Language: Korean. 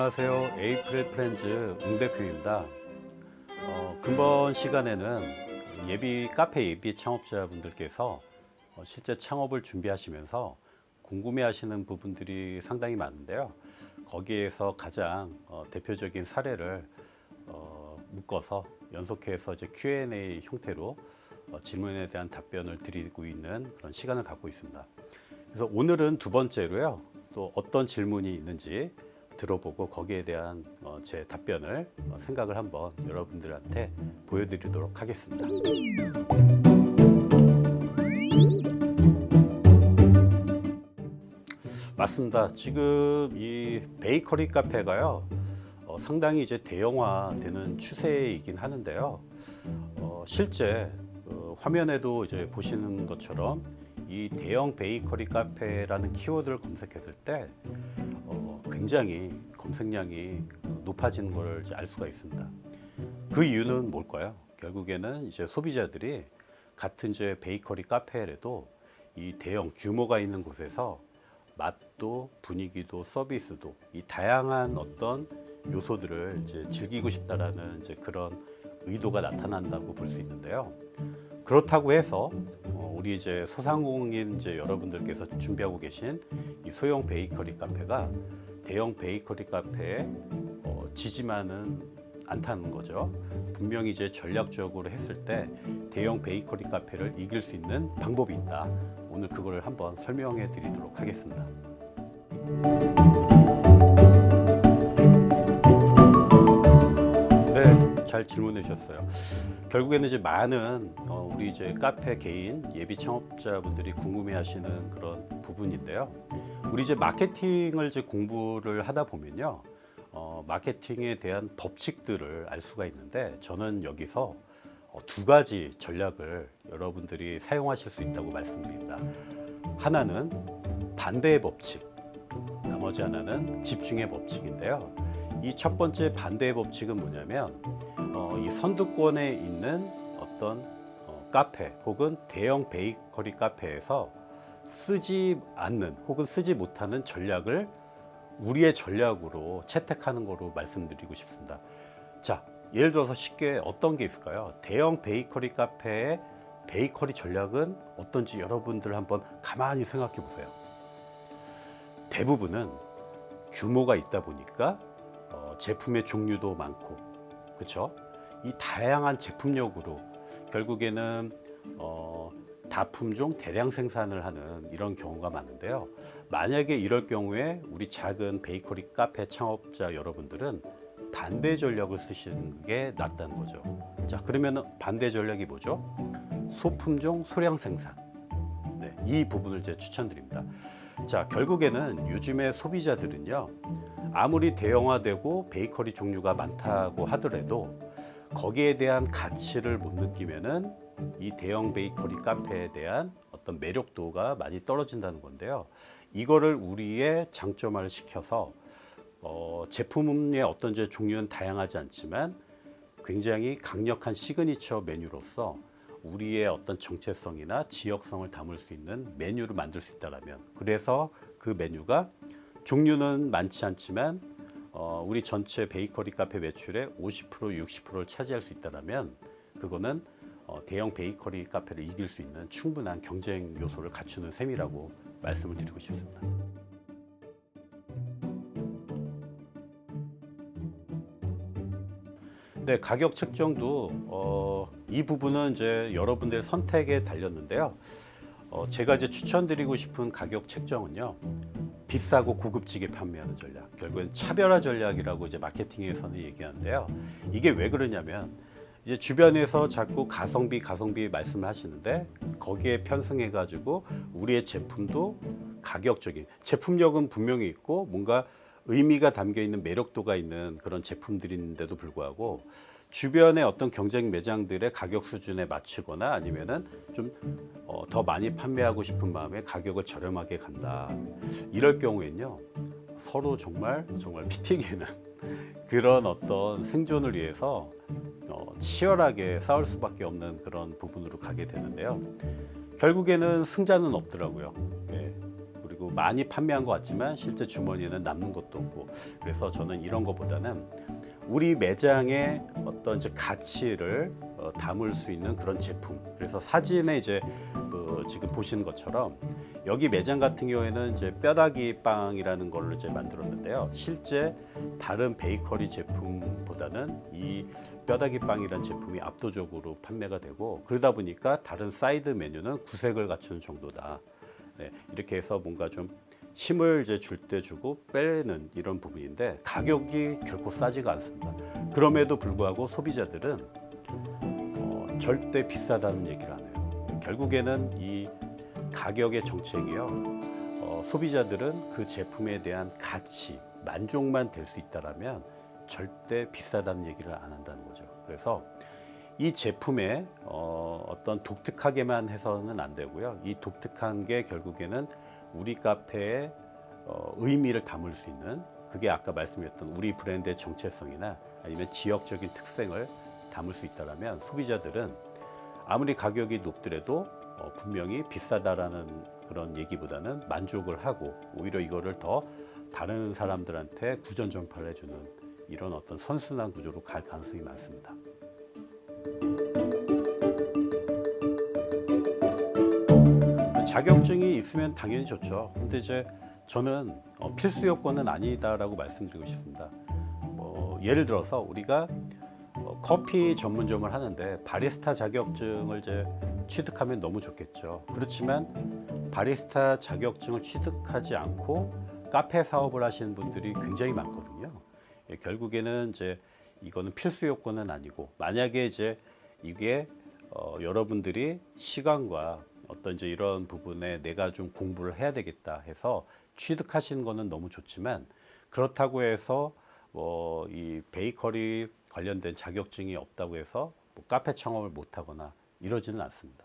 안녕하세요. 에이프릴 프렌즈 웅 대표입니다. 근본 시간에는 카페 예비 창업자분들께서 실제 창업을 준비하시면서 궁금해하시는 부분들이 상당히 많은데요. 거기에서 가장 대표적인 사례를 묶어서 연속해서 이제 Q&A 형태로 질문에 대한 답변을 드리고 있는 그런 시간을 갖고 있습니다. 그래서 오늘은 두 번째로요. 또 어떤 질문이 있는지 들어보고 거기에 대한 제 답변을 생각을 한번 여러분들한테 보여드리도록 하겠습니다. 맞습니다. 지금 이 베이커리 카페가요, 상당히 이제 대형화되는 추세이긴 하는데요. 실제 화면에도 이제 보시는 것처럼 이 대형 베이커리 카페라는 키워드를 검색했을 때 굉장히 검색량이 높아지는 걸 알 수가 있습니다. 그 이유는 뭘까요? 결국에는 이제 소비자들이 같은 이제 베이커리 카페라도 이 대형 규모가 있는 곳에서 맛도 분위기도 서비스도 이 다양한 어떤 요소들을 이제 즐기고 싶다라는 이제 그런 의도가 나타난다고 볼 수 있는데요. 그렇다고 해서 우리 이제 소상공인 이제 여러분들께서 준비하고 계신 이 소형 베이커리 카페가 대형 베이커리 카페에 지지만은 않다는 거죠. 분명히 이제 전략적으로 했을 때 대형 베이커리 카페를 이길 수 있는 방법이 있다. 오늘 그거를 한번 설명해 드리도록 하겠습니다. 네, 잘 질문해 주셨어요. 결국에는 이제 많은 우리 이제 카페 개인 예비 창업자분들이 궁금해하시는 그런 부분인데요. 우리 이제 마케팅을 이제 공부를 하다 보면요, 마케팅에 대한 법칙들을 알 수가 있는데 저는 여기서 두 가지 전략을 여러분들이 사용하실 수 있다고 말씀드립니다. 하나는 반대의 법칙, 나머지 하나는 집중의 법칙인데요. 이 첫 번째 반대의 법칙은 뭐냐면 이 선두권에 있는 어떤 카페 혹은 대형 베이커리 카페에서 쓰지 않는 혹은 쓰지 못하는 전략을 우리의 전략으로 채택하는 거로 말씀드리고 싶습니다. 자, 예를 들어서 쉽게 어떤 게 있을까요? 대형 베이커리 카페의 베이커리 전략은 어떤지 여러분들 한번 가만히 생각해 보세요. 대부분은 규모가 있다 보니까 제품의 종류도 많고, 그렇죠? 이 다양한 제품력으로 결국에는 다품종 대량 생산을 하는 이런 경우가 많은데요. 만약에 이럴 경우에 우리 작은 베이커리 카페 창업자 여러분들은 반대 전략을 쓰시는 게 낫다는 거죠. 자, 그러면 반대 전략이 뭐죠? 소품종 소량 생산. 네, 이 부분을 이제 추천드립니다. 자, 결국에는 요즘의 소비자들은요, 아무리 대형화되고 베이커리 종류가 많다고 하더라도 거기에 대한 가치를 못 느끼면은 이 대형 베이커리 카페에 대한 어떤 매력도가 많이 떨어진다는 건데요. 이거를 우리의 장점화를 시켜서 제품의 어떤 종류는 다양하지 않지만 굉장히 강력한 시그니처 메뉴로서 우리의 어떤 정체성이나 지역성을 담을 수 있는 메뉴를 만들 수 있다라면, 그래서 그 메뉴가 종류는 많지 않지만 우리 전체 베이커리 카페 매출의 50%, 60%를 차지할 수 있다라면 그거는 대형 베이커리 카페를 이길 수 있는 충분한 경쟁 요소를 갖추는 셈이라고 말씀을 드리고 싶습니다. 네, 가격 책정도 이 부분은 이제 여러분들의 선택에 달렸는데요. 제가 이제 추천드리고 싶은 가격 책정은요, 비싸고 고급지게 판매하는 전략, 결국엔 차별화 전략이라고 이제 마케팅에서는 얘기하는데요. 이게 왜 그러냐면 이제 주변에서 자꾸 가성비 말씀을 하시는데 거기에 편승해 가지고 우리의 제품도 가격적인 제품력은 분명히 있고 뭔가 의미가 담겨 있는 매력도가 있는 그런 제품들인데도 불구하고 주변의 어떤 경쟁 매장들의 가격 수준에 맞추거나 아니면은 좀 더 많이 판매하고 싶은 마음에 가격을 저렴하게 간다. 이럴 경우에는요, 서로 정말 피 튀기는 그런 어떤 생존을 위해서 치열하게 싸울 수밖에 없는 그런 부분으로 가게 되는데요. 결국에는 승자는 없더라고요. 예. 그리고 많이 판매한 것 같지만 실제 주머니에는 남는 것도 없고, 그래서 저는 이런 것보다는 우리 매장의 어떤 이제 가치를 담을 수 있는 그런 제품. 그래서 사진에 이제 지금 보시는 것처럼 여기 매장 같은 경우에는 이제 뼈다귀 빵이라는 걸로 이제 만들었는데요. 실제 다른 베이커리 제품보다는 이 뼈다귀 빵이라는 제품이 압도적으로 판매가 되고, 그러다 보니까 다른 사이드 메뉴는 구색을 갖추는 정도다. 네, 이렇게 해서 뭔가 좀 힘을 이제 줄 때 주고 빼는 이런 부분인데, 가격이 결코 싸지가 않습니다. 그럼에도 불구하고 소비자들은 절대 비싸다는 얘기를 안 해요. 결국에는 이 가격의 정책이요, 소비자들은 그 제품에 대한 가치, 만족만 될 수 있다라면 절대 비싸다는 얘기를 안 한다는 거죠. 그래서 이 제품에 어떤 독특하게만 해서는 안 되고요. 이 독특한 게 결국에는 우리 카페의 의미를 담을 수 있는, 그게 아까 말씀드렸던 우리 브랜드의 정체성이나 아니면 지역적인 특색을 담을 수 있다면 소비자들은 아무리 가격이 높더라도 분명히 비싸다라는 그런 얘기보다는 만족을 하고, 오히려 이거를 더 다른 사람들한테 구전 전파를 해주는 이런 어떤 선순환 구조로 갈 가능성이 많습니다. 자격증이 있으면 당연히 좋죠. 근데 이제 저는 필수 요건은 아니다라고 말씀드리고 싶습니다. 예를 들어서 우리가 커피 전문점을 하는데 바리스타 자격증을 이제 취득하면 너무 좋겠죠. 그렇지만 바리스타 자격증을 취득하지 않고 카페 사업을 하시는 분들이 굉장히 많거든요. 결국에는 이제 이거는 필수 요건은 아니고, 만약에 이제 이게 여러분들이 시간과 어떤 이제 이런 부분에 내가 좀 공부를 해야 되겠다 해서 취득하시는 거는 너무 좋지만, 그렇다고 해서 이 베이커리 관련된 자격증이 없다고 해서 카페 창업을 못 하거나 이러지는 않습니다.